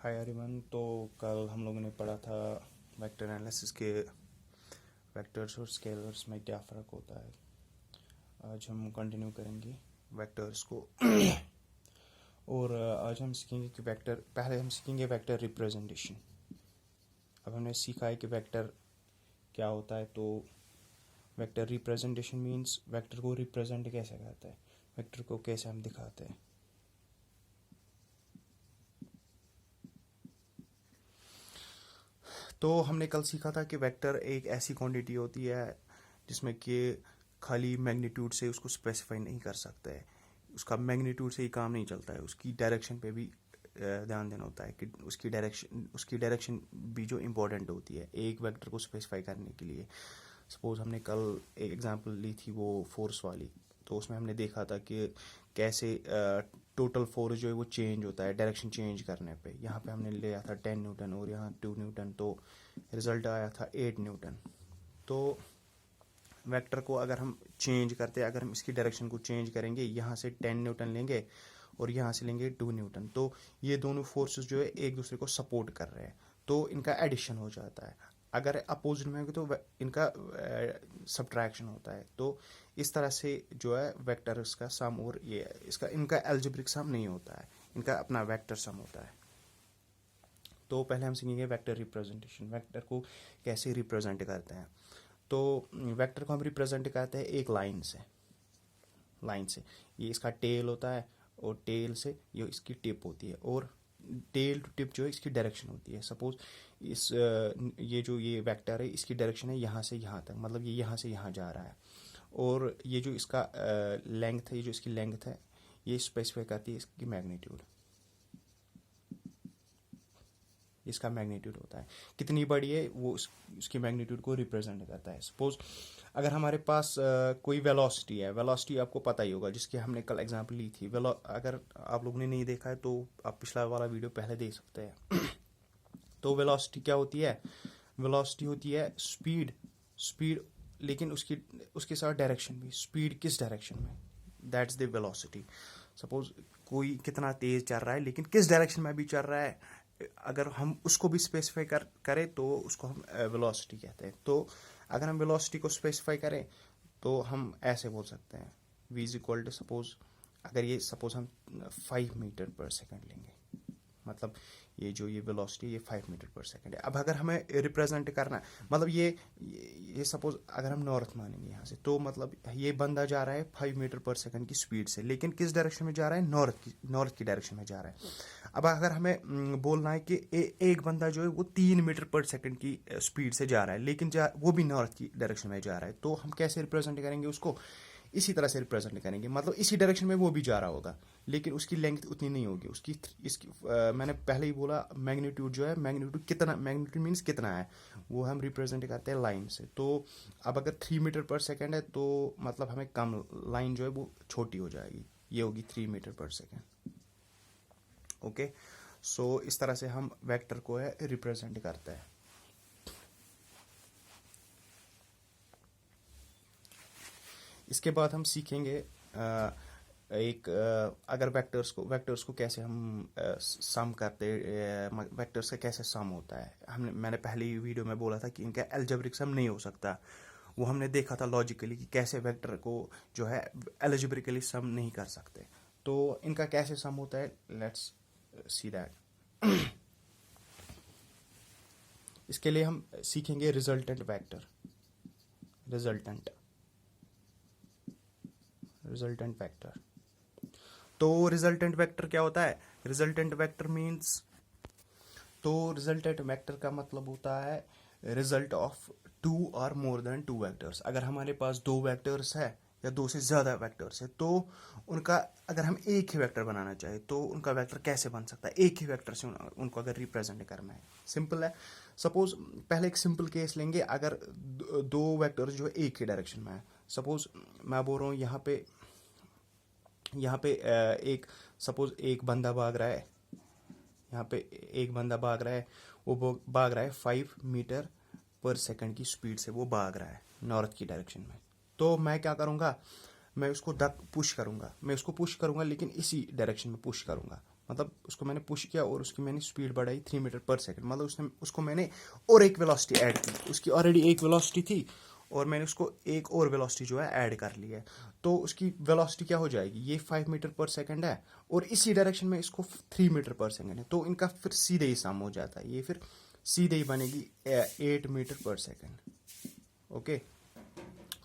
Hi everyone. तो कल हम लोगों ने पढ़ा था वेक्टर एनालिसिस के वेक्टर्स और स्केलर्स में क्या फ़र्क होता है। आज हम कंटिन्यू करेंगे वेक्टर्स को और आज हम सीखेंगे कि पहले हम सीखेंगे वेक्टर रिप्रेजेंटेशन। अब हमने सीखा है कि वेक्टर क्या होता है, तो वेक्टर रिप्रेजेंटेशन मीन्स वेक्टर को रिप्रेजेंट कैसे करता है, वेक्टर को कैसे हम दिखाते हैं। तो हमने कल सीखा था कि वेक्टर एक ऐसी क्वांटिटी होती है जिसमें कि खाली मैग्नीट्यूड से उसको स्पेसिफाई नहीं कर सकता है, उसका मैग्नीट्यूड से ही काम नहीं चलता है, उसकी डायरेक्शन पे भी ध्यान देना होता है कि उसकी डायरेक्शन भी जो इम्पोर्टेंट होती है एक वेक्टर को स्पेसिफाई करने के लिए। सपोज हमने कल एक एग्जांपल ली थी वो फोर्स वाली, तो उसमें हमने देखा था कि कैसे टोटल फोर्स जो है वो चेंज होता है डायरेक्शन चेंज करने पे। यहाँ पे हमने लिया था 10 न्यूटन और यहाँ 2 न्यूटन, तो रिजल्ट आया था 8 न्यूटन। तो वेक्टर को अगर हम चेंज करते हैं, अगर हम इसकी डायरेक्शन को चेंज करेंगे, यहाँ से 10 न्यूटन लेंगे और यहाँ से लेंगे 2 न्यूटन, तो ये दोनों फोर्सेस जो है एक दूसरे को सपोर्ट कर रहे हैं, तो इनका एडिशन हो जाता है। अगर अपोजिट में होगी तो इनका सब्ट्रैक्शन होता है। तो इस तरह से जो है वेक्टर्स का सम और ये इनका अलजेब्रिक सम नहीं होता है, इनका अपना वेक्टर सम होता है। तो पहले हम सीखेंगे वेक्टर रिप्रेजेंटेशन, वेक्टर को कैसे रिप्रेजेंट करते हैं। तो वेक्टर को हम रिप्रेजेंट करते हैं एक लाइन से ये इसका टेल होता है और टेल से ये इसकी टिप होती है और टेल टू टिप जो है इसकी डायरेक्शन होती है। सपोज ये वेक्टर है, इसकी डायरेक्शन है यहाँ से यहाँ तक, मतलब ये यहाँ से यहाँ जा रहा है, और ये जो इसका लेंथ है, ये जो इसकी लेंथ है, ये स्पेसिफाई करती है इसकी मैग्नीट्यूड। इसका मैग्नीट्यूड होता है, कितनी बड़ी है वो उसकी मैग्नीट्यूड को रिप्रेजेंट करता है। सपोज अगर हमारे पास कोई वेलोसिटी है, वेलोसिटी आपको पता ही होगा जिसकी हमने कल एग्जांपल ली थी। अगर आप लोगों ने नहीं देखा है तो आप पिछला वाला वीडियो पहले देख सकते हैं। तो वेलोसिटी क्या होती है? वेलोसिटी होती है स्पीड लेकिन उसके साथ डायरेक्शन भी, स्पीड किस डायरेक्शन में, दैट्स द वेलोसिटी। सपोज कोई कितना तेज चल रहा है लेकिन किस डायरेक्शन में भी चल रहा है, अगर हम उसको भी स्पेसिफाई करें तो उसको हम वेलोसिटी कहते हैं। तो अगर हम वेलोसिटी को स्पेसिफाई करें तो हम ऐसे बोल सकते हैं v is equal to, suppose हम 5 मीटर पर सेकेंड लेंगे, मतलब ये वेलोसिटी ये 5 मीटर पर सेकेंड है। अब अगर हमें रिप्रेजेंट करना है, मतलब ये सपोज अगर हम नॉर्थ मानेंगे यहाँ से, तो मतलब ये बंदा जा रहा है 5 मीटर पर सेकेंड की स्पीड से, लेकिन किस डायरेक्शन में जा रहा है? नॉर्थ की डायरेक्शन में जा रहा है। अब अगर हमें बोलना है कि एक बंदा जो है वो 3 मीटर पर सेकेंड की स्पीड से जा रहा है, लेकिन वो भी नॉर्थ की डायरेक्शन में जा रहा है, तो हम कैसे रिप्रेजेंट करेंगे उसको? इसी तरह से रिप्रेजेंट करेंगे, मतलब इसी डायरेक्शन में वो भी जा रहा होगा लेकिन उसकी लेंथ उतनी नहीं होगी। मैंने पहले ही बोला मैग्नीट्यूड जो है, मैग्नीट्यूड मीन्स कितना है, वो हम रिप्रेजेंट करते हैं लाइन से। तो अब अगर 3 मीटर पर सेकेंड है तो मतलब हमें कम, लाइन जो है वो छोटी हो जाएगी, ये होगी 3 मीटर पर सेकेंड। ओके, सो इस तरह से हम वेक्टर को है रिप्रेजेंट करते हैं। इसके बाद हम सीखेंगे अगर वेक्टर्स को कैसे हम सम करते, वेक्टर्स का कैसे सम होता है। मैंने पहली वीडियो में बोला था कि इनका अलजेब्रिक सम नहीं हो सकता, वो हमने देखा था लॉजिकली कि कैसे वेक्टर को जो है अलजेब्रिकली सम नहीं कर सकते। तो इनका कैसे सम होता है, लेट्स सी दैट। इसके लिए हम सीखेंगे रिजल्टेंट वेक्टर। रिजल्टेंट वेक्टर, तो रिजल्टेंट वेक्टर क्या होता है? रिजल्टेंट वेक्टर का मतलब होता है रिजल्ट ऑफ 2 और मोर देन 2 वेक्टर्स। अगर हमारे पास 2 वेक्टर्स है या 2 से ज़्यादा वेक्टर्स है, तो उनका अगर हम एक ही वेक्टर बनाना चाहे तो उनका वेक्टर कैसे बन सकता है? एक ही वेक्टर से उनको अगर रिप्रेजेंट करना है, सिंपल है। सपोज पहले एक सिंपल केस लेंगे, अगर 2 वेक्टर्स जो एक ही डायरेक्शन में है। सपोज मैं बोल रहा हूँ यहाँ पे सपोज एक बंदा भाग रहा है, यहाँ पे एक बंदा भाग रहा है, वो भाग रहा है 5 मीटर पर सेकंड की स्पीड से, वो भाग रहा है नॉर्थ की डायरेक्शन में। तो मैं क्या करूँगा, मैं उसको पुश करूँगा लेकिन इसी डायरेक्शन में पुश करूँगा। मतलब उसको मैंने पुश किया और उसकी मैंने स्पीड बढ़ाई 3 मीटर पर सेकेंड, मतलब उसको मैंने और एक वेलोसिटी ऐड की, उसकी ऑलरेडी एक वेलोसिटी थी और मैंने उसको एक और वेलोसिटी जो है ऐड कर ली है, तो उसकी वेलोसिटी क्या हो जाएगी, ये 5 मीटर पर सेकेंड है और इसी डायरेक्शन में इसको 3 मीटर पर सेकेंड है, तो इनका फिर सीधे ही सम हो जाता है, ये फिर सीधे ही बनेगी 8 मीटर पर सेकेंड। ओके,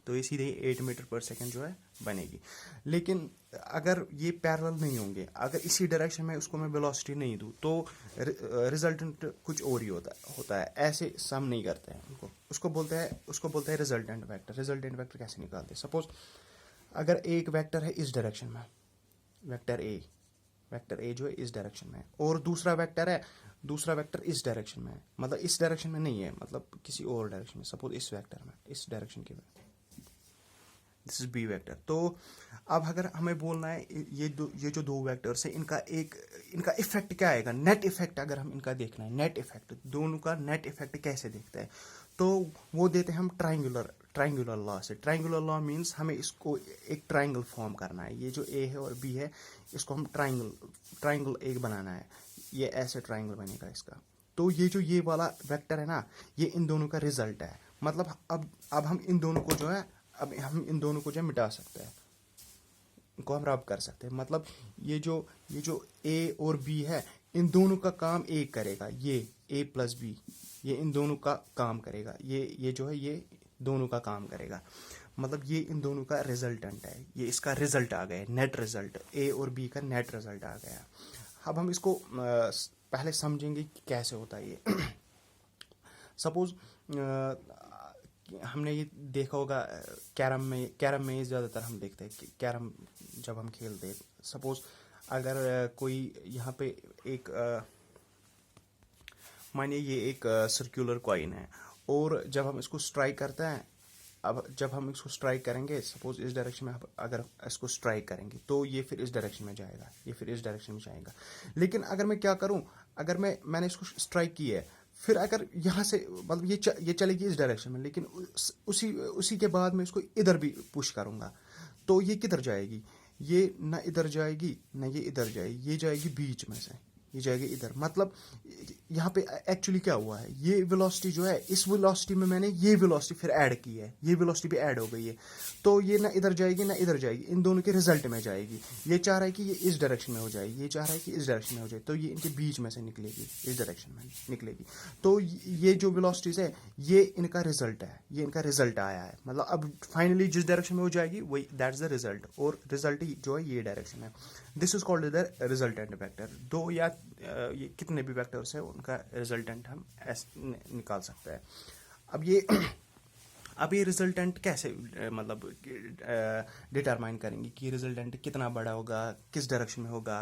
तो ये सीधे 8 मीटर पर सेकेंड जो है बनेगी। लेकिन अगर ये पैरेलल नहीं होंगे, अगर इसी डायरेक्शन में उसको मैं वेलोसिटी नहीं दूँ तो रिजल्टेंट कुछ और ही होता है, ऐसे सम नहीं करते हैं उनको, उसको बोलते हैं रिजल्टेंट वेक्टर। रिजल्टेंट वेक्टर कैसे निकालते हैं, सपोज अगर एक वेक्टर है इस डायरेक्शन में, वेक्टर ए जो है इस डायरेक्शन में, और दूसरा वेक्टर इस डायरेक्शन में है, मतलब इस डायरेक्शन में नहीं है, मतलब किसी और डायरेक्शन में, सपोज इस वेक्टर में, इस डायरेक्शन के, दिस इज बी वेक्टर। तो अब अगर हमें बोलना है ये जो दो वेक्टर्स है इनका इफेक्ट क्या आएगा, नेट इफेक्ट अगर हम इनका देखना है, नेट इफेक्ट दोनों का नेट इफेक्ट कैसे दिखता है, तो वो देते हैं हम ट्राइंगुलर लॉ से। ट्राइंगुलर लॉ मीन्स हमें इसको एक ट्राइंगल फॉर्म करना है, ये जो ए है और बी है इसको हम ट्राइंगल एक बनाना है, ये ऐसे ट्राइंगल बनेगा इसका। तो ये वाला वेक्टर है ना, ये इन दोनों का रिजल्ट है, मतलब अब हम इन दोनों को जो है मिटा सकते हैं, इनको हम रब कर सकते हैं, मतलब ये जो ए और बी है इन दोनों का काम एक करेगा, ये ए प्लस बी ये इन दोनों का काम करेगा, ये जो है ये दोनों का काम करेगा, मतलब ये इन दोनों का रिजल्टेंट है, ये इसका रिजल्ट आ गया, नेट रिजल्ट, ए और बी का नेट रिजल्ट आ गया। अब हम इसको पहले समझेंगे कि कैसे होता है ये। सपोज हमने ये देखा होगा कैरम में ज़्यादातर हम देखते हैं कि कैरम जब हम खेलते हैं, सपोज अगर कोई यहाँ पे एक मानिए ये एक सर्कुलर कॉइन है और जब हम इसको स्ट्राइक करते हैं, अब जब हम इसको स्ट्राइक करेंगे, सपोज इस डायरेक्शन में अगर इसको स्ट्राइक करेंगे तो ये फिर इस डायरेक्शन में जाएगा, ये फिर इस डायरेक्शन में जाएगा। लेकिन अगर मैं क्या करूं, अगर मैंने इसको स्ट्राइक की है, फिर अगर यहाँ से मतलब ये चलेगी इस डायरेक्शन में, लेकिन उसी के बाद मैं इसको इधर भी पुश करूँगा, तो ये किधर जाएगी, ये ना इधर जाएगी ना ये इधर जाएगी, ये जाएगी बीच में से, ये जाएगी इधर। मतलब यहाँ पे एक्चुअली क्या हुआ है, ये वेलोसिटी जो है इस वेलोसिटी में मैंने ये वेलोसिटी फिर ऐड की है, ये वेलोसिटी भी ऐड हो गई है, तो ये ना इधर जाएगी ना इधर जाएगी, इन दोनों के रिजल्ट में जाएगी। ये चाह रहा है कि ये इस डायरेक्शन में हो जाएगी, ये चाह रहा है कि इस डायरेक्शन में हो जाए, तो ये इनके बीच में से निकलेगी, इस डायरेक्शन में निकलेगी। तो ये जो वेलोसिटीज है ये इनका रिजल्ट है, ये इनका रिजल्ट आया है, मतलब अब फाइनली जिस डायरेक्शन में हो जाएगी वही दैट्स द रिजल्ट, और रिजल्ट जो है ये डायरेक्शन है। This is called the resultant vector. दो या ये कितने भी वेक्टर्स है उनका रिजल्टेंट हम ऐसे निकाल सकते हैं। अब ये रिजल्टेंट कैसे मतलब डिटरमाइन करेंगे कि रिजल्टेंट कितना बड़ा होगा, किस डायरेक्शन में होगा।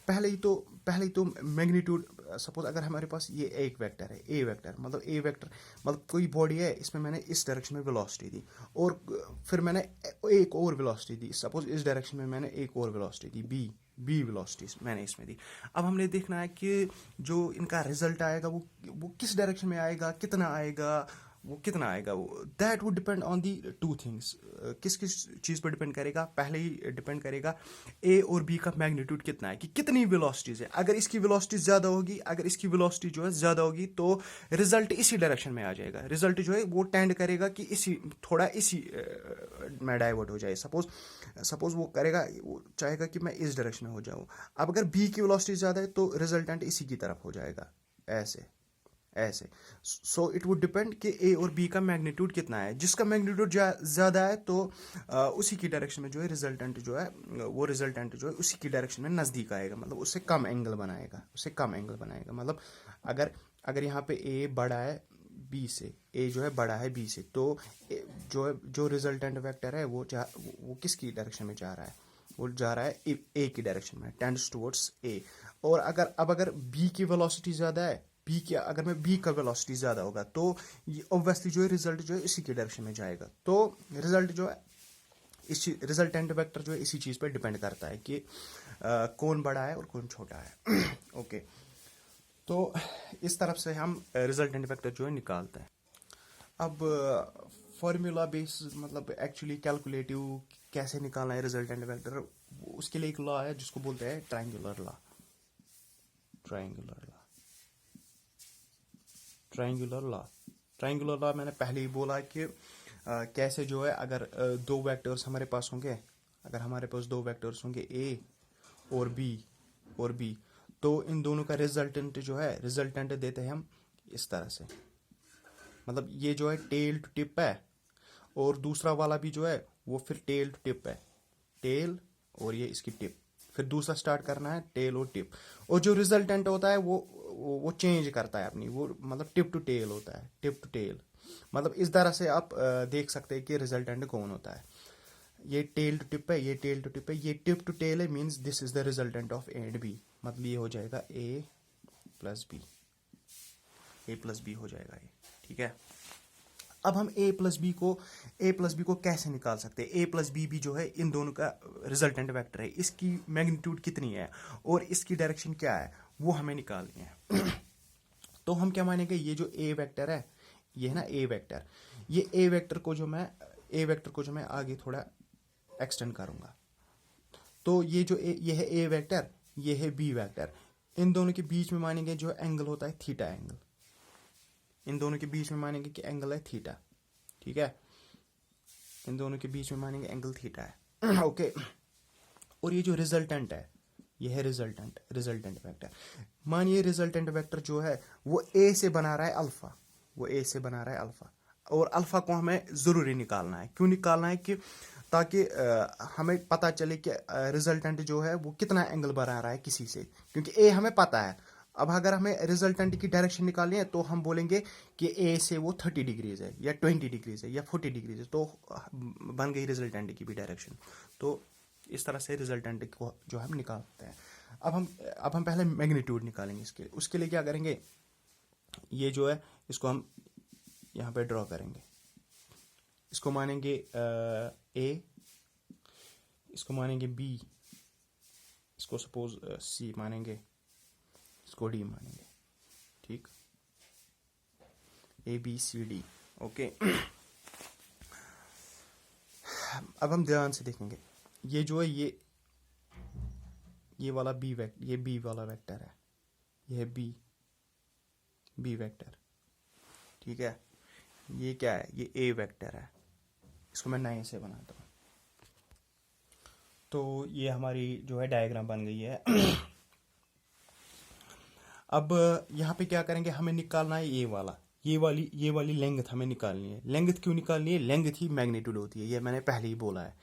पहले ही तो मैग्नीट्यूड, सपोज अगर हमारे पास ये एक वेक्टर है ए वेक्टर, मतलब कोई बॉडी है, इसमें मैंने इस डायरेक्शन में वेलोसिटी दी और फिर मैंने एक और वेलोसिटी दी, सपोज इस डायरेक्शन में मैंने एक और वेलोसिटी दी, बी वेलोसिटीज मैंने इसमें दी। अब हमने देखना है कि जो इनका रिजल्ट आएगा वो किस डायरेक्शन में आएगा, कितना आएगा वो that would depend on the two things. किस चीज़ पर डिपेंड करेगा, पहले ही डिपेंड करेगा ए और बी का मैग्नीट्यूड कितना है, कि कितनी वेलोसिटीज है। अगर इसकी वेलोसिटी ज़्यादा होगी, अगर इसकी वेलोसिटी जो है ज़्यादा होगी तो रिजल्ट इसी डायरेक्शन में आ जाएगा, रिजल्ट जो है वो टेंड करेगा कि इसी में डाइवर्ट हो जाए। सपोज वो चाहेगा कि मैं इस डायरेक्शन में हो जाऊँ। अब अगर बी की वेलोसिटी ज़्यादा है तो रिजल्टेंट इसी की तरफ हो जाएगा, ऐसे। सो इट वुड डिपेंड कि ए और बी का मैग्नीट्यूड कितना है। जिसका मैग्नीट्यूड ज़्यादा है तो उसी की डायरेक्शन में जो है रिजल्टेंट जो है उसी की डायरेक्शन में नज़दीक आएगा, मतलब उससे कम एंगल बनाएगा। मतलब अगर यहाँ पे ए बड़ा है बी से, ए जो है बड़ा है बी से, तो जो रिजल्टेंट वेक्टर है वो किसकी डायरेक्शन में जा रहा है, वो जा रहा है ए की डायरेक्शन में, टेंड्स टुवर्ड्स ए। और अगर बी की वेलोसिटी ज़्यादा है, अगर मैं बी का वेलोसिटी ज़्यादा होगा तो ऑब्वियसली जो है रिजल्ट जो है इसी के डायरेक्शन में जाएगा। तो रिजल्ट जो है रिजल्टेंट वेक्टर जो है इसी चीज़ पर डिपेंड करता है कि कौन बड़ा है और कौन छोटा है। ओके, तो इस तरफ से हम रिजल्टेंट वेक्टर जो है निकालते हैं। अब फॉर्मूला बेस मतलब एक्चुअली कैलकुलेटिव कैसे निकालना है रिजल्टेंट वेक्टर, उसके लिए एक लॉ है जिसको बोलते हैं triangular law. Triangular law, triangular law, triangular law मैंने पहले ही बोला कि कैसे जो है अगर दो वेक्टर्स हमारे पास होंगे, अगर हमारे पास दो वेक्टर्स होंगे ए और बी तो इन दोनों का रिजल्टेंट जो है, रिजल्टेंट देते हैं हम इस तरह से, मतलब ये जो है टेल टू टिप है और दूसरा वाला भी जो है वो फिर टेल टू टिप है, टेल और ये इसकी टिप, फिर दूसरा स्टार्ट करना है टेल और टिप, और जो रिजल्टेंट होता है वो चेंज करता है अपनी, वो मतलब टिप टू टेल होता है, टिप टू टेल, मतलब इस तरह से आप देख सकते हैं कि रिजल्टेंट कौन होता है। ये टेल टू टिप है, ये टेल टू टिप है, ये टिप टू टेल है, means this is the resultant of A and B, मतलब ये हो जाएगा A plus B, A plus B हो जाएगा ये, ठीक है। अब हम ए प्लस बी को कैसे निकाल सकते हैं? ए प्लस बी भी जो है इन दोनों का रिजल्टेंट वेक्टर है, इसकी मैग्नीट्यूड कितनी है और इसकी डायरेक्शन क्या है वो हमें निकालनी है। तो हम क्या मानेंगे, ये जो ए वेक्टर है, ये है ना ए वेक्टर, ये ए वेक्टर को जो मैं आगे थोड़ा एक्सटेंड करूंगा, तो ये जो ये है ए वेक्टर, ये है बी वेक्टर, इन दोनों के बीच में मानेंगे जो एंगल होता है थीटा एंगल, इन दोनों के बीच में मानेंगे कि एंगल है थीटा, ठीक है, इन दोनों के बीच में मानेंगे एंगल थीटा है। ओके, और ये जो रिजल्टेंट है, ये है रिजल्टेंट वेक्टर, मानिए रिजल्टेंट वेक्टर जो है वो ए से बना रहा है अल्फा, वो ए से बना रहा है अल्फा, और अल्फा को हमें जरूरी निकालना है, क्यों निकालना है कि ताकि हमें पता चले कि रिजल्टेंट जो है वो कितना एंगल बना रहा है किसी से, क्योंकि ए हमें पता है। अब अगर हमें रिजल्टेंट की डायरेक्शन निकालनी है तो हम बोलेंगे कि ए से वो 30 डिग्रीज है या 20 डिग्रीज है या 40 डिग्रीज है, तो बन गई रिजल्टेंट की भी डायरेक्शन। तो इस तरह से रिजल्टेंट को जो हम निकालते हैं। अब हम पहले मैग्नीट्यूड निकालेंगे इसके, उसके लिए क्या करेंगे, ये जो है इसको हम यहाँ पे ड्रॉ करेंगे, इसको मानेंगे ए, इसको मानेंगे बी, इसको सपोज सी मानेंगे, इसको डी मानेंगे, ठीक, A B C D, okay. अब हम ध्यान से देखेंगे, ये जो है ये वाला बी वेक्टर, ये बी वाला वेक्टर है, ये है बी वेक्टर, ठीक है, ये क्या है, ये ए वेक्टर है, इसको मैं नए से बनाता हूँ। तो ये हमारी जो है डायग्राम बन गई है। अब यहाँ पे क्या करेंगे, हमें निकालना है ये वाली लेंथ हमें निकालनी है। लेंथ क्यों निकालनी है? लेंथ ही मैग्नीट्यूड होती है, ये मैंने पहले ही बोला है।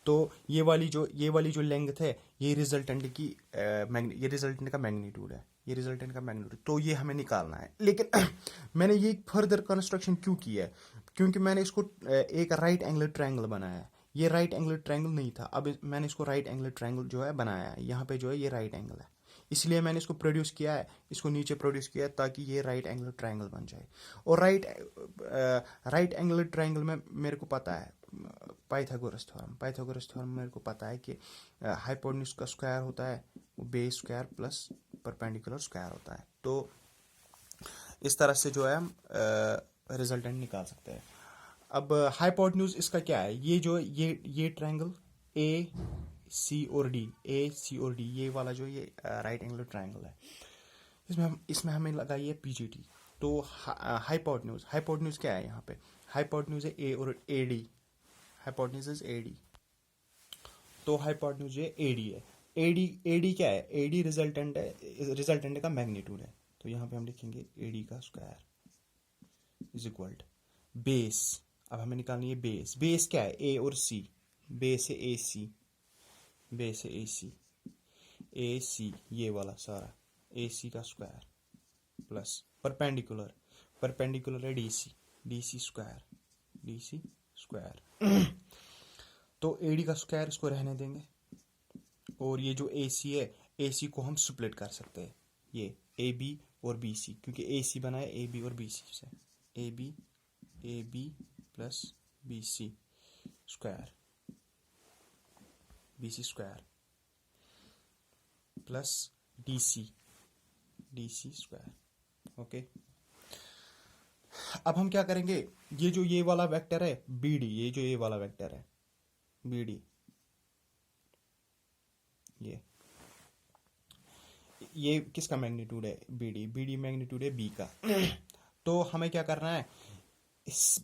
तो ये वाली जो लेंथ है, ये रिजल्टेंट का मैग्नीट्यूड है, ये रिजल्टेंट का मैग्नीट्यूड, तो ये हमें निकालना है। लेकिन मैंने ये फर्दर कंस्ट्रक्शन क्यों की है? क्योंकि मैंने इसको एक राइट एंगल ट्रायंगल बनाया है। ये राइट एंगल ट्रायंगल नहीं था, अब मैंने इसको राइट एंगल ट्रायंगल जो है बनाया है। यहाँ पे जो है ये राइट एंगल है, इसलिए मैंने इसको प्रोड्यूस किया है, इसको नीचे प्रोड्यूस किया है ताकि ये राइट एंगल ट्रायंगल बन जाए। और राइट एंगल ट्रायंगल में मेरे को पता है पाइथागोरस थ्योरम मेरे को पता है कि हाइपोटेन्यूज का स्क्वायर होता है वो base square plus perpendicular square होता है। तो इस तरह से जो है हम रिजल्टेंट निकाल सकते हैं। अब हाइपोटेन्यूज इसका क्या है? ये जो ये ट्रायंगल ए सी और डी, ये वाला जो ये राइट एंगल ट्रायंगल है, इसमें हमें लगाइए पीजीटी। तो हाइपोटेन्यूज क्या है यहाँ पे? हाइपोटेन्यूज है ए और A D, hypotenuse is A D. तो हाइपोटेन्यूज ये ए डी है। ए डी क्या है? ए डी रिजल्टेंट का मैग्नीट्यूड है। तो यहाँ पे हम लिखेंगे ए डी का square is equal to base. अब हमें निकालनी है बेस क्या है? ए और सी, बेस है ए सी, ये वाला सारा ए सी का स्क्वायर प्लस परपेंडिकुलर है डी सी स्क्वायर। तो ए डी का स्क्वायर इसको रहने देंगे, और ये जो ए सी है, ए सी को हम स्प्लिट कर सकते हैं, ये ए बी और बी सी, क्योंकि ए सी बना है ए बी और बी सी से, A B plus B C square plus D C square. Okay, अब हम क्या करेंगे, ये वाला वेक्टर है बी डी, ये वाला वेक्टर है बी डी, ये किसका मैग्नीट्यूड है, बी डी मैग्नीट्यूड है बी का। तो हमें क्या करना है,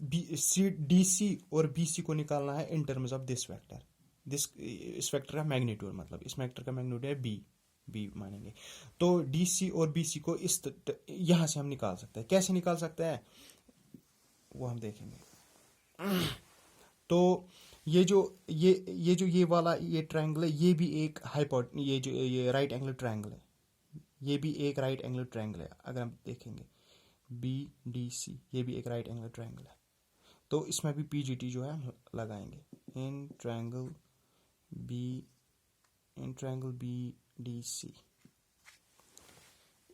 डी सी और बी सी को निकालना है in terms of this vector, इस वेक्टर का मैग्नीट्यूड, मतलब इस वेक्टर का मैग्नीट्यूड है बी मानेंगे। तो डी सी और बी सी को इस यहाँ से हम निकाल सकते हैं। कैसे निकाल सकते हैं वो हम देखेंगे। तो ये वाला ये ट्रायंगल है, ये भी एक ये राइट एंगल ट्रायंगल है, ये भी एक राइट एंगल ट्रायंगल है। अगर हम देखेंगे बी डी सी, ये भी एक राइट एंगल ट्रायंगल है। तो इसमें भी पीजीटी जो है हम लगाएंगे in triangle B D C,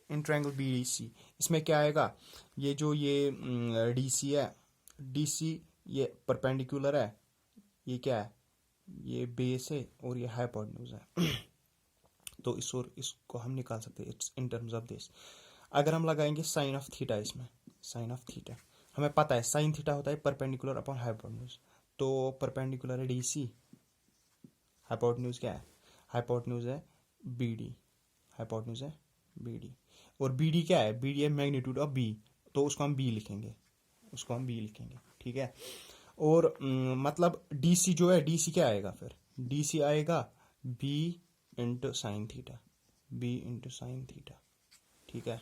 in triangle B D C. इसमें क्या आएगा, ये जो ये डी सी है, डी सी ये परपेंडिकुलर है, ये क्या है, ये बेस है और ये हाइपोटेन्यूज है। तो इसको हम निकाल सकते हैं it's in terms of this. अगर हम लगाएंगे साइन ऑफ थीटा, इसमें साइन ऑफ थीटा हमें पता है साइन थीटा होता है परपेंडिकुलर अपॉन हाइपोटेन्यूज। तो परपेंडिकुलर है डी सी, हाइपोटेन्यूज क्या है, हाइपोटेन्यूज है बी डी, हाइपोटेन्यूज है बी डी। और बी डी क्या है, बी डी है मैग्नीट्यूड ऑफ बी, तो उसको हम बी लिखेंगे, ठीक है। और मतलब डी सी जो है, डी सी क्या आएगा फिर, डी सी आएगा बी इंटू साइन थीटा, ठीक है।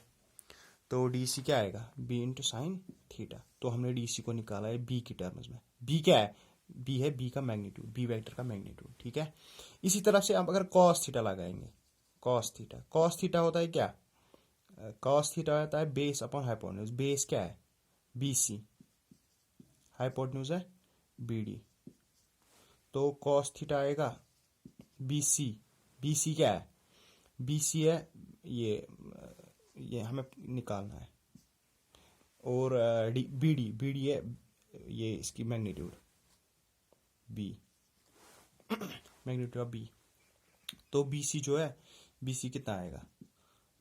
तो डी सी क्या आएगा, बी इंटू साइन थीटा। तो हमने डी सी को निकाला है बी की टर्म्स में। बी क्या है, बी है बी का मैग्नीट्यूड, बी वेक्टर का मैग्नीट्यूड, ठीक है। इसी तरह से अब अगर कॉस थीटा लगाएंगे, कॉस थीटा होता है क्या, कॉस थीटा होता है बेस अपॉन हाइपोटेन्यूज। बेस क्या है बी सी, हाइपोटेन्यूज है बी डी। तो कॉस थीटा आएगा बी सी क्या है, बी सी है ये हमें निकालना है। और बी डी है ये इसकी magnitude B, magnitude of B. तो बी सी जो है, बी सी कितना आएगा,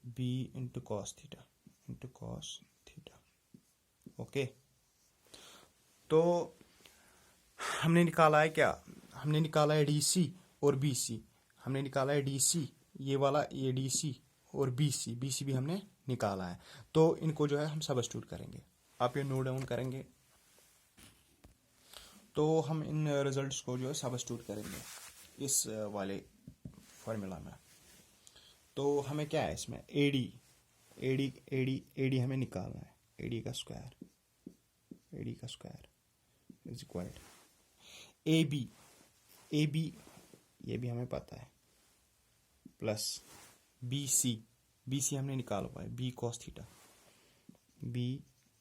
B into cos theta, okay. तो हमने निकाला है क्या, हमने निकाला है डी सी और बी सी, हमने निकाला है डी सी ये वाला, ये डी सी और बी सी भी हमने निकाला है। तो इनको जो है हम सब्स्टिट्यूट करेंगे, आप ये नोट डाउन करेंगे। तो हम इन रिजल्ट्स को जो है सब्स्टिट्यूट करेंगे इस वाले फॉर्मूला में। तो हमें क्या है इसमें, एडी हमें निकालना है, एडी का square is equal A B ये भी हमें पता है, प्लस बी सी हमने निकाला हुआ है बी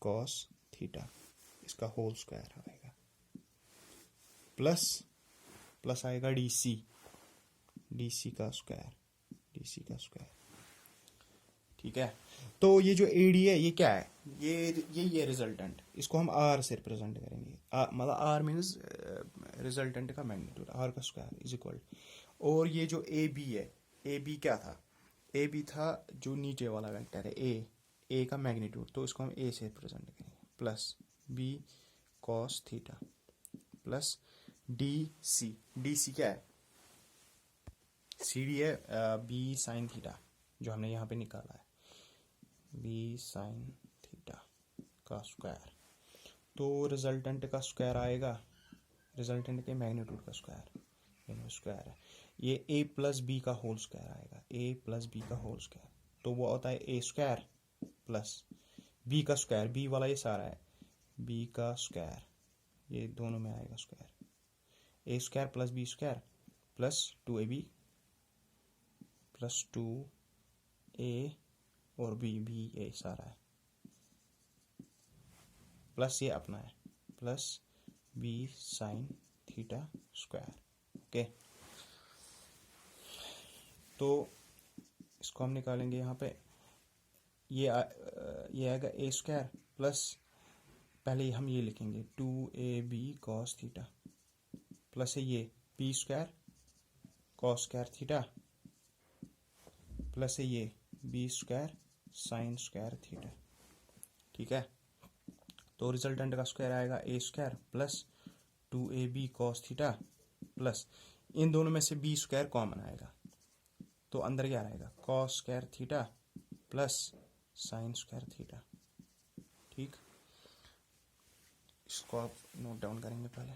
कॉस थीटा, इसका होल स्क्वायर आएगा, प्लस आएगा डी सी का स्क्वायर, ठीक है। तो ये जो एडी है ये क्या है, ये रिजल्टेंट, इसको हम आर से रिप्रेजेंट करेंगे। मतलब आर मीन्स रिजल्टेंट का मैग्नीट्यूड, आर का स्क्वायर इज इक्वल। और ये जो ए बी है, ए बी क्या था, ए बी था जो नीचे वाला वेक्टर है ए का मैग्नीट्यूड, तो इसको हम ए से रिप्रेजेंट करेंगे, plus B cos theta plus D C क्या है, सी डी है बी साइन थीटा जो हमने यहाँ पे निकाला है, बी साइन थीटा का स्क्वायर। तो रिजल्टेंट का स्क्वायर आएगा, रिजल्टेंट के मैग्नीट्यूड का स्क्वायर है ये a प्लस बी का होल स्क्वायर आएगा, a प्लस बी का होल स्क्वायर। तो वो होता है ए स्क्वायर प्लस बी का स्क्वायर, बी वाला ये सारा है बी का स्क्वायर, ये दोनों में आएगा square, A square plus B square plus 2ab plus 2a और बी ये सारा है, प्लस ये अपना है plus B sine theta square, okay. तो इसको हम निकालेंगे यहाँ पे, ये आएगा ए स्क्वायर प्लस, पहले हम ये लिखेंगे 2ab कॉस थीटा प्लस है ये B square cos square theta plus है ये B square sine square theta, ठीक है। तो रिजल्टेंट का स्क्वायर आएगा A square plus 2ab cos theta plus इन दोनों में से बी स्क्वायर कॉमन आएगा, तो अंदर क्या रहेगा, cos square theta plus sign square theta. ठीक, इसको आप नोट डाउन करेंगे पहले।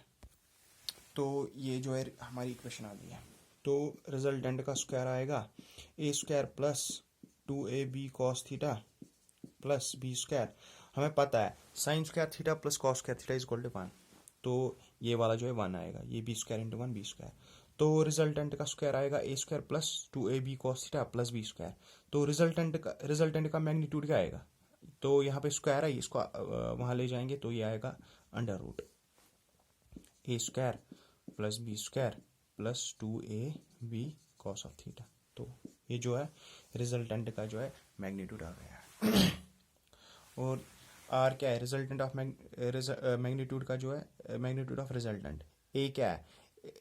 तो ये जो है हमारी इक्वेशन आ गई है। तो रिजल्टेंट का स्क्वायर आएगा A square plus 2ab cos theta plus B square. हमें पता है sine square theta plus cos square theta is equal to 1, तो ये वाला जो है 1 आएगा, ये B square into 1 B square. तो रिजल्टेंट का स्क्वायर आएगा A square plus 2ab cos theta plus B square. तो रिजल्टेंट का मैग्नीट्यूड क्या आएगा, तो यहाँ पे स्क्वायर है, इसको वहाँ ले जाएंगे तो ये आएगा under root A square plus B square plus 2ab cos of theta. तो ये जो है रिजल्टेंट का जो है मैग्नीट्यूड आ गया। और आर क्या है, रिजल्टेंट ऑफ मैग्नीट्यूड का जो है मैग्नीट्यूड ऑफ रिजल्टेंट। ए क्या है,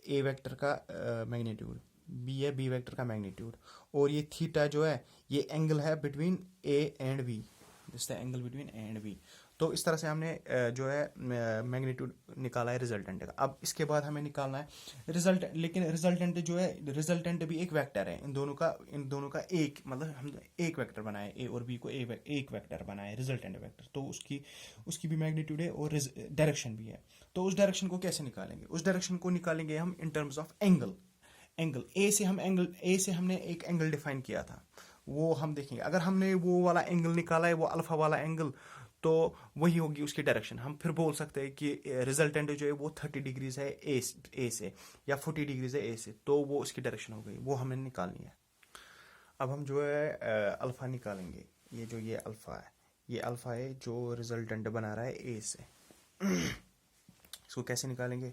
ए वेक्टर का मैग्नीट्यूड, बी है बी वेक्टर का मैग्नीट्यूड, और ये थीटा जो है ये एंगल है between A and B, this the angle between A and B. तो इस तरह से हमने जो है मैग्नीट्यूड निकाला है रिजल्टेंट का। अब इसके बाद हमें निकालना है रिजल्ट, लेकिन रिजल्टेंट जो है, रिजल्टेंट भी एक वेक्टर है, इन दोनों का एक, मतलब हम एक वेक्टर बनाए, ए और बी को एक वेक्टर बनाए रिजल्टेंट वेक्टर, तो उसकी भी मैग्नीट्यूड है और डायरेक्शन भी है। तो उस डायरेक्शन को कैसे निकालेंगे, उस डायरेक्शन को निकालेंगे हम इन टर्म्स ऑफ एंगल। ए से हमने एक एंगल डिफाइन किया था, वो हम देखेंगे। अगर हमने वो वाला एंगल निकाला है, वो अल्फा वाला एंगल, तो वही होगी उसकी डायरेक्शन। हम फिर बोल सकते हैं कि रिजल्टेंट जो है वो 30 डिग्रीज है ए से, या 40 डिग्रीज है ए से, तो वो उसकी डायरेक्शन हो गई, वो हमें निकालनी है। अब हम जो है अल्फा निकालेंगे। ये अल्फा है जो रिजल्टेंट बना रहा है ए से। इसको कैसे निकालेंगे,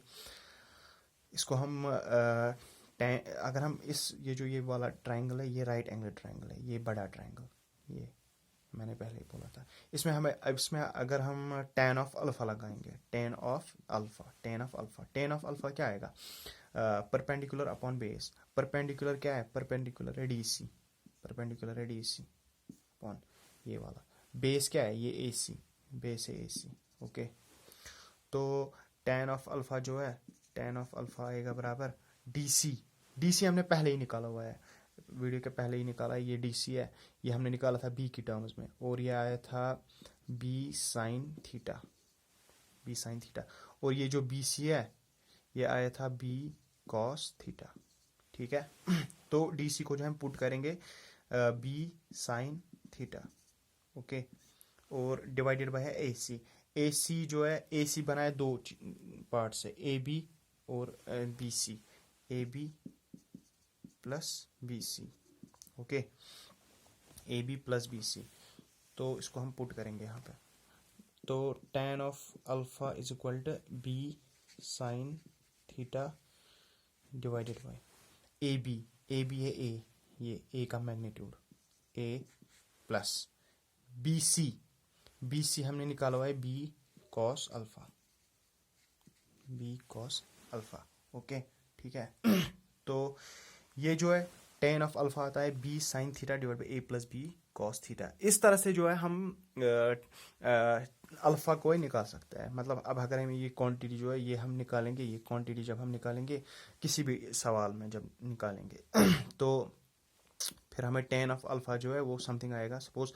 इसको हम अगर हम ये वाला ट्राइंगल है, ये राइट एंगल ट्राइंगल है, ये बड़ा ट्राइंगल, ये मैंने पहले ही बोला था। इसमें अगर हम tan ऑफ अल्फा लगाएंगे, tan ऑफ अल्फा क्या आएगा, परपेंडिकुलर अपॉन बेस। परपेंडिकुलर क्या है, परपेंडिकुलर है डीसी अपॉन ये वाला। बेस क्या है, ये AC, बेस है AC। ओके, तो tan ऑफ अल्फा जो है, tan ऑफ अल्फा आएगा बराबर DC हमने पहले ही निकाला हुआ है, वीडियो के पहले ही निकाला है, ये DC है, ये हमने निकाला था B की टर्म्स में, और ये आया था B साइन थीटा, और ये जो BC है ये आया था B कॉस थीटा। ठीक है, तो DC को जो हम पुट करेंगे B साइन थीटा, ओके, और डिवाइडेड बाय है AC जो है, AC बना है दो पार्ट से, AB और BC, AB plus BC, okay, AB plus BC। तो इसको हम पुट करेंगे यहाँ पे, तो tan of alpha is equal to B sine theta divided by AB है A, ये A का मैग्नीट्यूड, A प्लस BC हमने निकाला हुआ है B कॉस अल्फा, ओके, ठीक है। तो ये जो है tan ऑफ अल्फा आता है B sine theta divide by A plus B cos theta. इस तरह से जो है हम अल्फा को ही निकाल सकते हैं। मतलब अब अगर हम ये क्वांटिटी जो है ये हम निकालेंगे, ये क्वांटिटी जब हम निकालेंगे किसी भी सवाल में जब निकालेंगे तो फिर हमें tan ऑफ अल्फा जो है वो समथिंग आएगा, suppose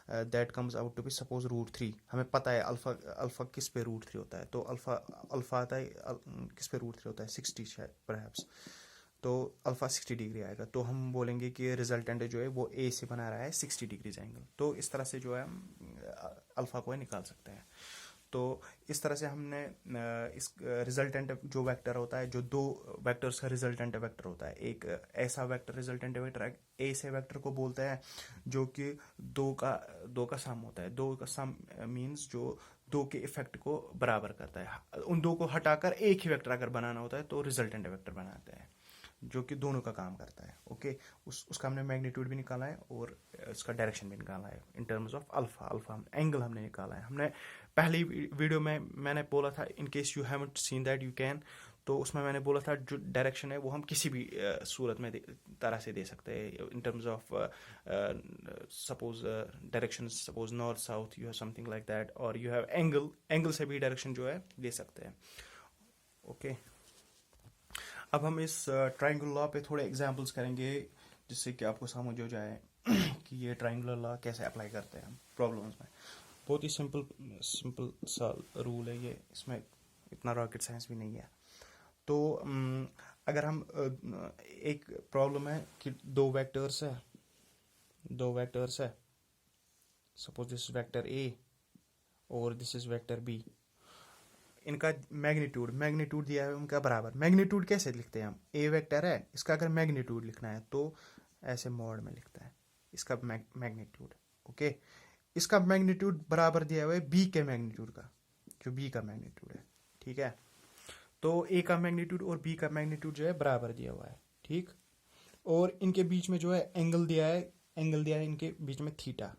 that comes out to be suppose √3। हमें पता है अल्फा किस पे √3 होता है, तो अल्फा आता है किस पे √3 होता है, 60 शायद परहैप्स, तो अल्फा 60 डिग्री आएगा। तो हम बोलेंगे कि रिजल्टेंट जो है वो ए से बना रहा है 60 डिग्रीज एंगल। तो इस तरह से जो है हम अल्फा को निकाल सकते हैं। तो इस तरह से हमने इस रिजल्टेंट जो वेक्टर होता है, जो दो वेक्टर्स का रिजल्टेंट वेक्टर होता है, एक ऐसा वेक्टर रिजल्टेंट वेक्टर ऐसे वेक्टर को बोलते हैं जो कि दो का सम होता है। दो का सम मींस जो दो के इफेक्ट को बराबर करता है। उन दो को हटाकर एक ही वेक्टर अगर बनाना होता है तो रिजल्टेंट वेक्टर बनाते हैं, जो कि दोनों का काम करता है। ओके, उसका हमने मैग्नीट्यूड भी निकाला है और उसका डायरेक्शन भी निकाला है in terms of alpha angle हमने निकाला है। हमने पहली वीडियो में मैंने बोला था, in case you haven't seen that you can, तो उसमें मैंने बोला था जो डायरेक्शन है वो हम किसी भी सूरत में तरह से दे सकते हैं in terms of suppose direction, suppose north south, you have something like that, और यू हैव एंगल से भी डायरेक्शन जो है दे सकते हैं। ओके, अब हम इस ट्रायंगल लॉ पे थोड़े एग्जांपल्स करेंगे जिससे कि आपको समझ हो जाए कि ये ट्रायंगुलर लॉ कैसे अप्लाई करते हैं हम प्रॉब्लम्स में। बहुत ही सिंपल सिंपल सा रूल है ये, इसमें इतना रॉकेट साइंस भी नहीं है। तो अगर हम एक प्रॉब्लम है कि दो वेक्टर्स है, suppose this is vector A और दिस इज वेक्टर बी, इनका मैग्नीट्यूड दिया है उनका बराबर। मैग्नीट्यूड कैसे लिखते हैं हम, ए वेक्टर है, इसका अगर मैग्नीट्यूड लिखना है तो ऐसे मॉड में लिखता है इसका मैग्नीट्यूड। ओके, इसका मैग्नीट्यूड बराबर दिया हुआ है बी के मैग्नीट्यूड का, जो बी का मैग्नीट्यूड है। ठीक है, तो ए का मैग्नीट्यूड और बी का मैग्नीट्यूड जो है बराबर दिया हुआ है। ठीक, और इनके बीच में जो है एंगल दिया है इनके बीच में थीटा,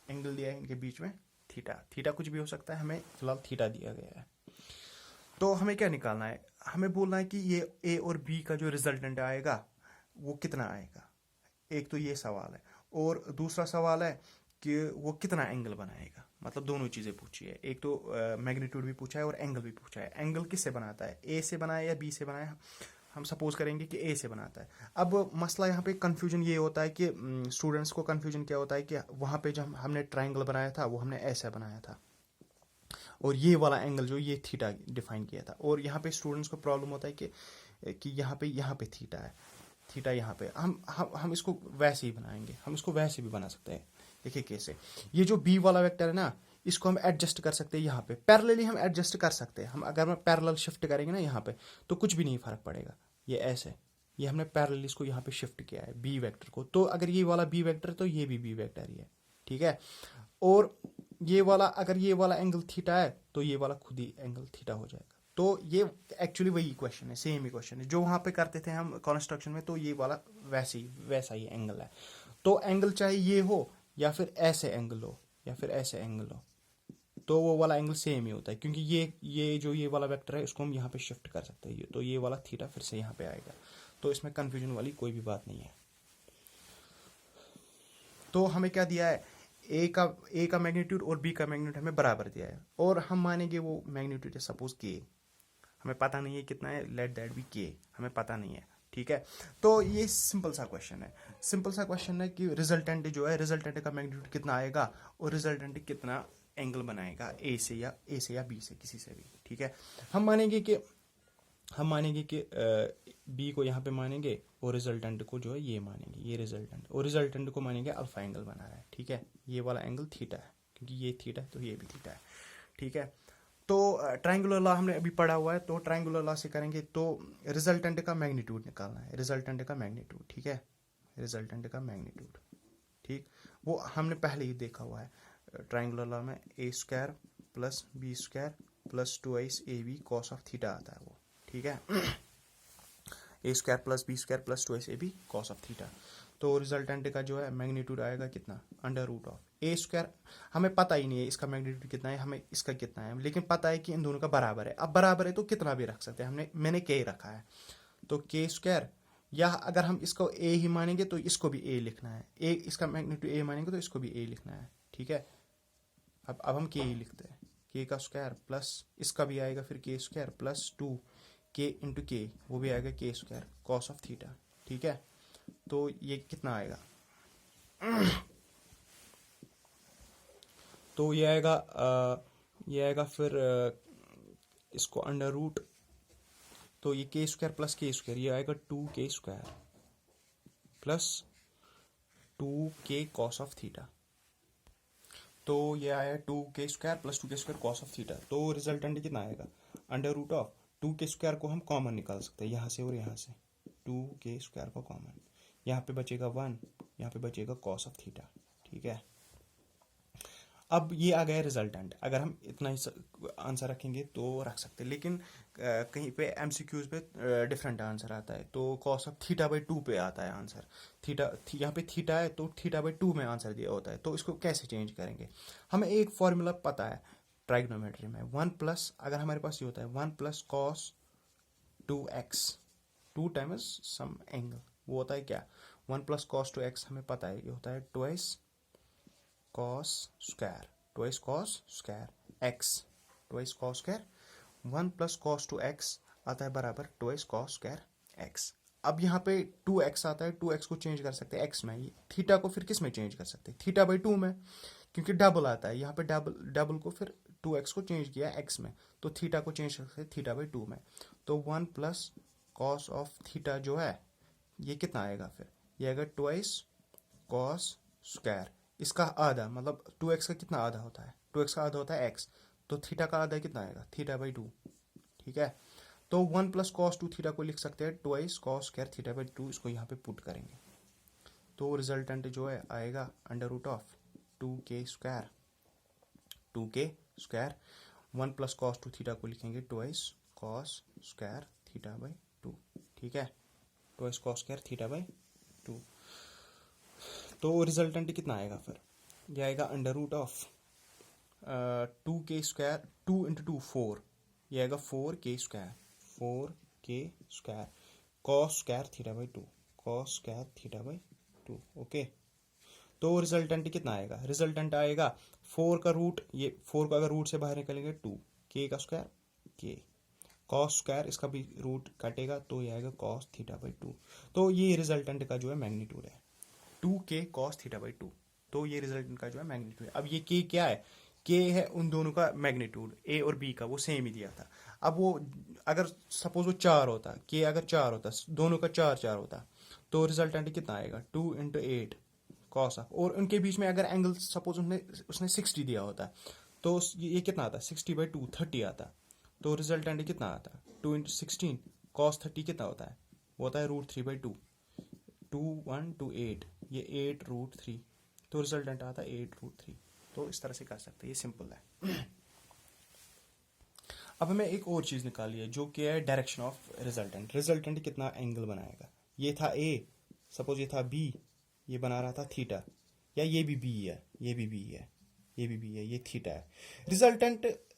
एंगल दिया है इनके बीच में थीटा कुछ भी हो सकता है, हमें फिलहाल थीटा दिया गया है। तो हमें क्या निकालना है, हमें बोलना है कि ये ए और बी का जो रिजल्टेंट आएगा वो कितना आएगा। एक तो ये सवाल है, और दूसरा सवाल है कि वो कितना एंगल बनाएगा। मतलब दोनों चीज़ें पूछी है, एक तो मैग्नीट्यूड भी पूछा है और एंगल भी पूछा है। एंगल किससे बनाता है, ए से बनाया या बी से बनाया, हम सपोज करेंगे कि ए से बनाता है। अब मसला यहाँ पे कंफ्यूजन ये होता है कि स्टूडेंट्स को कंफ्यूजन क्या होता है कि वहाँ पे जब हमने ट्रायंगल बनाया था वो हमने ऐसा बनाया था, और ये वाला एंगल जो ये थीटा डिफाइन किया था। और यहाँ पे स्टूडेंट्स को प्रॉब्लम होता है कि यहाँ पे थीटा है, थीटा यहाँ पे हम इसको वैसे ही बनाएंगे, हम इसको वैसे भी बना सकते हैं। देखिए कैसे, ये जो बी वाला वेक्टर है ना, इसको हम एडजस्ट कर सकते हैं यहाँ पे, पैरेलली हम एडजस्ट कर सकते हैं। हम अगर हम पैरेलल शिफ्ट करेंगे ना यहाँ पे तो कुछ भी नहीं फर्क पड़ेगा। ये ऐसे, ये हमने पैरेलली इसको यहाँ पे शिफ्ट किया है बी वेक्टर को, तो अगर ये वाला बी वेक्टर है तो ये भी बी वेक्टर ही है। ठीक है, और ये वाला अगर ये वाला एंगल थीटा है तो ये वाला खुद ही एंगल थीटा हो जाएगा। तो ये एक्चुअली वही क्वेश्चन है, सेम ही क्वेश्चन है जो वहाँ पे करते थे हम कंस्ट्रक्शन में। तो ये वाला वैसा ही एंगल है। तो एंगल चाहे ये हो या फिर ऐसे एंगल हो या फिर ऐसे एंगल हो, तो वो वाला एंगल सेम ही होता है, क्योंकि ये जो ये वाला वेक्टर है इसको हम यहाँ पे शिफ्ट कर सकते हैं। तो ये वाला थीटा फिर से यहाँ पे आएगा। तो इसमें कंफ्यूजन वाली कोई भी बात नहीं है। तो हमें क्या दिया है, ए का मैग्नीट्यूड और बी का मैग्नीट्यूड हमें बराबर दिया है, और हम मानेंगे वो मैग्नीट्यूड है सपोज के, हमें पता नहीं है कितना है, लेट दैट बी के, हमें पता नहीं है। ठीक है, तो ये सिंपल सा क्वेश्चन है कि रिजल्टेंट जो है, रिजल्टेंट का मैग्नीट्यूड कितना आएगा और रिजल्टेंट कितना एंगल बनाएगा ए से या बी से, किसी से भी। ठीक है, हम मानेंगे कि बी को यहाँ पे मानेंगे और रिजल्टेंट को जो है ये मानेंगे, ये रिजल्टेंट, और रिजल्टेंट को मानेंगे अल्फा एंगल बना रहा है। ठीक है, ये वाला एंगल थीटा है, क्योंकि ये थीटा है तो ये भी थीटा है। ठीक है, तो ट्रायंगुलर लॉ हमने अभी पढ़ा हुआ है, तो ट्रायंगुलर लॉ से करेंगे तो रिजल्टेंट का मैग्नीट्यूड निकालना है, रिजल्टेंट का मैग्नीट्यूड। ठीक है, रिजल्टेंट का मैग्नीट्यूड, ठीक, वो हमने पहले ही देखा हुआ है ट्रायंगुलर लॉ में, A square plus B square plus 2 A B cos of theta आता है वो। ठीक है, A square plus B square plus 2 A B cos of theta. तो रिजल्टेंट का जो है मैग्नीट्यूड आएगा कितना, under root of A square. हमें पता ही नहीं है इसका मैग्नीट्यूड कितना है, हमें इसका कितना है, लेकिन पता है कि इन दोनों का बराबर है। अब बराबर है तो कितना भी रख सकते हैं, मैंने के रखा है, तो के स्क्वायर, या अगर हम इसको ए ही मानेंगे तो इसको भी ए लिखना है, ए इसका मैग्नीट्यूड ए मानेंगे तो इसको भी ए लिखना है। ठीक है, अब हम के ही लिखते हैं, के का स्क्वायर प्लस इसका भी आएगा फिर के स्क्वायर प्लस 2 के इंटू के, वो भी आएगा के स्क्वायर कॉस ऑफ थीटा। ठीक है, तो ये कितना आएगा, तो ये आएगा फिर इसको अंडर रूट, तो ये के स्क्वायर प्लस के स्क्वायर, ये आएगा 2 के स्क्वायर प्लस 2 के कॉस ऑफ थीटा। तो ये आया 2 के स्क्वायर प्लस 2 के स्क्वायर कॉस ऑफ थीटा। तो रिजल्टेंट कितना आएगा, अंडर रूट ऑफ 2 के स्क्वायर को हम कॉमन निकाल सकते हैं यहाँ से और यहाँ से, 2 के स्क्वायर को कॉमन, यहाँ पे बचेगा 1, यहाँ पे बचेगा कॉस ऑफ थीटा। ठीक है, अब ये आ गया रिजल्टेंट। अगर हम इतना ही आंसर रखेंगे तो रख सकते हैं, लेकिन कहीं पे एमसीक्यूज पे डिफरेंट आंसर आता है, तो कॉस ऑफ थीटा बाई 2 पे आता है आंसर। यहाँ पे थीटा है तो थीटा बाई 2 में आंसर दिया होता है, तो इसको कैसे चेंज करेंगे। हमें एक फॉर्मूला पता है ट्राइग्नोमेट्री में, 1+, अगर हमारे पास ये होता है 1+ cos 2x, 2 times some angle, वो होता है क्या, 1+ cos 2x हमें पता है, ये होता है 2 cos square, 2 cos square x, 2 cos square, 1+ cos 2x आता है बराबर 2 cos स्क्वायर x। अब यहाँ पे 2x आता है, 2x को चेंज कर सकते हैं x में, थीटा को फिर किस में चेंज कर सकते हैं, थीटा बाई 2 में, क्योंकि डबल आता है यहाँ पे, डबल डबल को फिर 2x को चेंज किया x में, तो थीटा को चेंज कर सकते हैं थीटा बाई 2 में। तो 1 प्लस कॉस ऑफ थीटा जो है ये कितना आएगा, फिर ये आएगा ट्वाइस कॉस स्क्वायर, इसका आधा, मतलब 2x का कितना आधा होता है, 2x का आधा होता है x, तो थीटा का आधा कितना आएगा, थीटा बाई 2। ठीक है, तो 1 प्लस कॉस 2 थीटा को लिख सकते हैं twice cos square theta by 2, इसको यहाँ पे पुट करेंगे तो रिजल्टेंट जो है आएगा under root of 2k square, 2k square, 1 plus cos 2 theta को लिखेंगे twice cos square theta by 2। ठीक है, twice cos square theta by 2। तो रिजल्टेंट कितना आएगा फिर, ये आएगा under root of 2k square, 2 into 2 4, ये आएगा 4k square, 4k square cos square theta by 2, cos square theta by 2। Okay, तो रिजल्टेंट कितना आएगा, रिजल्टेंट आएगा 4 का रूट, ये 4 का अगर रूट से बाहर निकलेंगे 2, k का स्क्वायर k, कॉस स्क्वायर इसका भी रूट कटेगा तो ये आएगा कॉस थीटा बाई 2। तो ये रिजल्टेंट का जो है मैग्नीट्यूड है 2k कॉस थीटा बाई 2। तो ये रिजल्टेंट का जो है मैग्नीट्यूड है। अब ये k क्या है, k है उन दोनों का मैग्नीट्यूड, a और b का, वो सेम ही दिया था। अब वो अगर सपोज वो 4 होता, k अगर 4 होता, दोनों का 4 4 होता, तो रिजल्टेंट कितना आएगा 2 इंटू 8 कॉस ऑफ, और उनके बीच में अगर एंगल सपोज उसने 60 दिया होता, तो ये कितना आता, 60 बाई 2 30 आता, तो रिजल्टेंट कितना आता 2 इंटू 16 कॉस 30 कितना होता है, वो होता है रूट 3 बाई 2, 2 1 2 8, ये 8 रूट 3, तो रिजल्टेंट आता है 8 रूट 3। तो इस तरह से कर सकते हैं, ये सिंपल है। अब हमें एक और चीज़ निकाली है जो कि है डायरेक्शन ऑफ रिजल्टेंट, रिजल्टेंट कितना एंगल बनाएगा, ये था ए, सपोज ये था बी, ये बना रहा था थीटा, या ये भी बी है, ये भी बी है, ये भी बी है, ये थीटा है।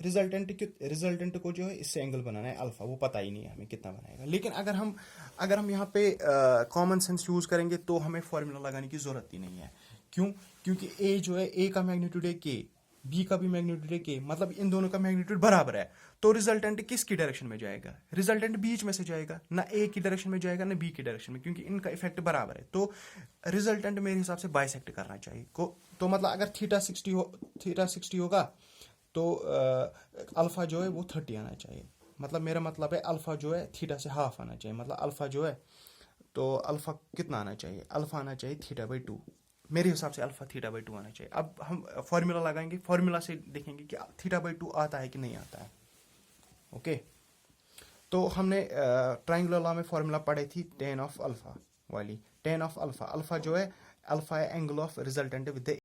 रिजल्टेंट को जो है इससे एंगल बनाना है अल्फा, वो पता ही नहीं है हमें कितना बनाएगा। लेकिन अगर हम यहाँ पे कॉमन सेंस यूज करेंगे तो हमें फॉर्मूला लगाने की जरूरत ही नहीं है। क्यों, क्योंकि ए जो है, ए का मैग्नीट्यूड है के, बी का भी मैग्नीट्यूड है के, मतलब इन दोनों का मैग्नीट्यूड बराबर है, तो रिजल्टेंट किसकी डायरेक्शन में जाएगा, रिजल्टेंट बीच में से जाएगा, ना ए की डायरेक्शन में जाएगा ना बी की डायरेक्शन में, क्योंकि इनका इफेक्ट बराबर है। तो रिजल्टेंट मेरे हिसाब से बाइसेक्ट करना चाहिए तो मतलब अगर थीटा 60 होगा तो अल्फा जो है वो 30 आना चाहिए, मतलब मेरा मतलब है अल्फा जो है थीटा से हाफ आना चाहिए, मतलब अल्फा जो है, तो अल्फा कितना आना चाहिए, अल्फा आना चाहिए थीटा बाई 2, मेरे हिसाब से अल्फा थीटा बाई 2 आना चाहिए। अब हम फॉर्मूला लगाएंगे, फॉर्मूला से देखेंगे कि थीटा बाई 2 आता है कि नहीं आता है। ओके, तो हमने ट्राइंगुलर लॉ में फॉर्मूला पढ़ी थी टेन ऑफ अल्फा वाली, टेन ऑफ अल्फा, अल्फा जो है अल्फा है angle of resultant with the,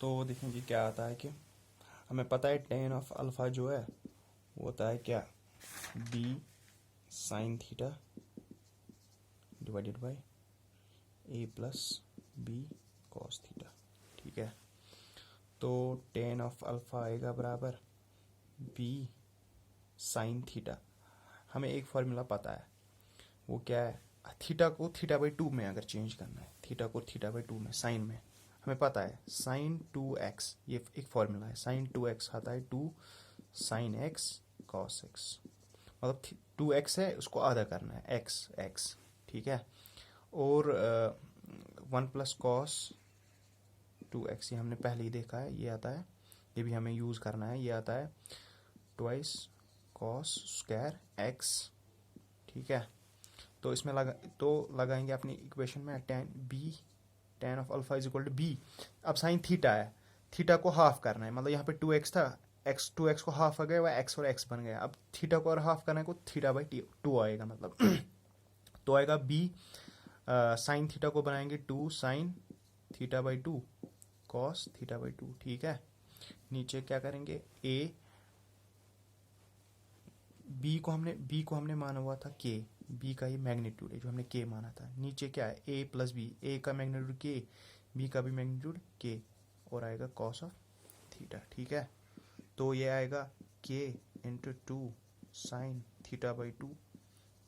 तो देखेंगे क्या आता है कि हमें पता है टेन ऑफ अल्फा जो है वो होता है क्या, B sine theta divided by A plus B cos theta. ठीक है, तो टेन ऑफ अल्फा आएगा बराबर बी साइन थीटा, हमें एक फॉर्मूला पता है, वो क्या है, थीटा को थीटा बाई 2 में अगर चेंज करना है, थीटा को थीटा बाई 2 में, साइन में हमें पता है साइन 2x, ये एक फॉर्मूला है, साइन 2x आता है 2 साइन x कॉस x, मतलब 2x है उसको आधा करना है x। ठीक है, और 1 प्लस कॉस 2x, ये हमने पहले ही देखा है, ये आता है, ये भी हमें यूज़ करना है, ये आता है ट्वाइस कॉस स्क्वायर x। ठीक है, तो इसमें लगाएंगे अपनी इक्वेशन में tan of alpha is equal to B. अब साइन थीटा है, थीटा को हाफ करना है, मतलब यहाँ पे 2x था, 2x को हाफ आ गया, वह x और x बन गया, अब थीटा को और हाफ करना है को थीटा बाई 2 आएगा, मतलब तो आएगा बी साइन थीटा को बनाएंगे 2 sine theta by 2 cos theta by 2। ठीक है, नीचे क्या करेंगे, ए बी को हमने माना हुआ था के, बी का ये मैग्नीट्यूड है जो हमने के माना था, नीचे क्या है ए प्लस बी, ए का मैग्नीट्यूड के, बी का भी मैग्नीट्यूड के, और आएगा कॉस ऑफ थीटा। ठीक है, तो ये आएगा के into 2 sine theta by 2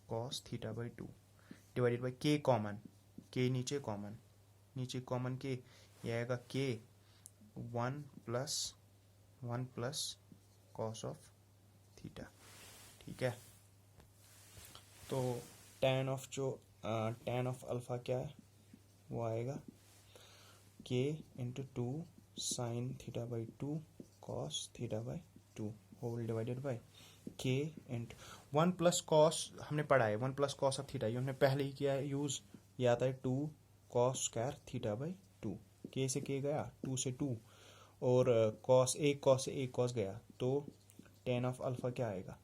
cos theta by 2 divided by के कॉमन, के नीचे कॉमन के, ये आएगा के 1 प्लस कॉस ऑफ थीटा। ठीक है, तो tan ऑफ अल्फ़ा क्या है, वो आएगा k into 2 sine theta by 2 cos theta by 2 whole divided by k into 1 plus cos, हमने पढ़ा है 1 प्लस कॉस ऑफ थीटा, ये हमने पहले ही किया है यूज़, ये आता है 2 cos square theta by 2, k से k गया, 2 से 2, और कॉस एक कॉस से एक कॉस गया, तो tan ऑफ अल्फ़ा क्या आएगा,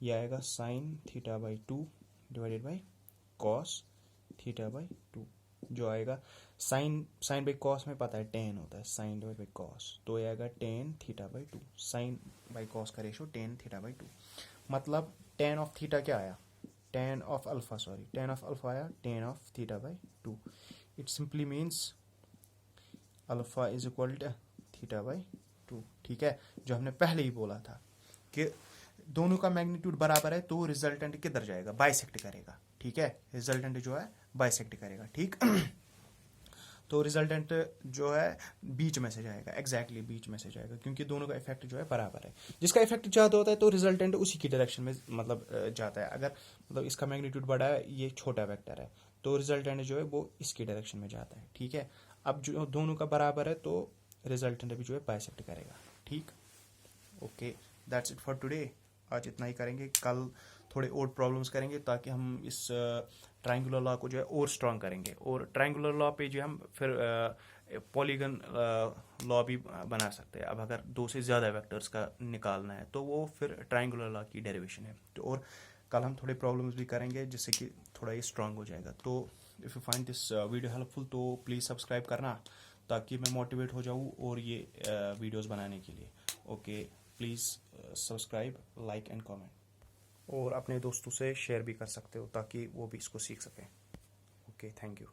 ये आएगा sign theta by 2 divided by cos theta by 2, जो आएगा साइन बाई कॉस में पता है tan होता है, साइन डिवाइड बाई कॉस, तो ये आएगा tan theta by 2, sine by cos का रेशो tan थीटा बाई 2, मतलब tan ऑफ थीटा क्या आया, tan ऑफ अल्फ़ा आया tan ऑफ theta by 2, it simply means alpha is equal to theta by 2, ठीक है, जो हमने पहले ही बोला था कि दोनों का मैग्नीट्यूड बराबर है तो रिजल्टेंट किधर जाएगा, बाइसेक्ट करेगा, ठीक है, रिजल्टेंट जो है बाइसेक्ट करेगा, ठीक तो रिजल्टेंट जो है बीच में से जाएगा, एग्जैक्टली बीच में से जाएगा, क्योंकि दोनों का इफेक्ट जो है बराबर है, जिसका इफेक्ट ज़्यादा होता है तो रिजल्टेंट उसी की डायरेक्शन में मतलब जाता है, अगर मतलब इसका मैग्नीट्यूड बड़ा है, ये छोटा वेक्टर है, तो रिजल्टेंट जो है वो इसकी डायरेक्शन में जाता है, ठीक है, अब जो दोनों का बराबर है तो रिजल्टेंट भी जो है बाइसेक्ट करेगा, ठीक, okay, that's it for today, आज इतना ही करेंगे, कल थोड़े और प्रॉब्लम्स करेंगे ताकि हम इस ट्रायंगुलर लॉ को जो है और स्ट्रॉन्ग करेंगे, और ट्रायंगुलर लॉ पे जो हम फिर पॉलीगन लॉ भी बना सकते हैं, अब अगर 2 से ज़्यादा वेक्टर्स का निकालना है तो वो फिर ट्रायंगुलर लॉ की डेरिवेशन है, तो और कल हम थोड़े प्रॉब्लम्स भी करेंगे जिससे कि थोड़ा ये स्ट्रॉन्ग हो जाएगा, तो if you find this video helpful तो प्लीज़ सब्सक्राइब करना ताकि मैं मोटिवेट हो जाऊँ और ये वीडियोज़ बनाने के लिए, okay, please subscribe, like and comment, और अपने दोस्तों से शेयर भी कर सकते हो ताकि वो भी इसको सीख सकें, ओके, थैंक यू।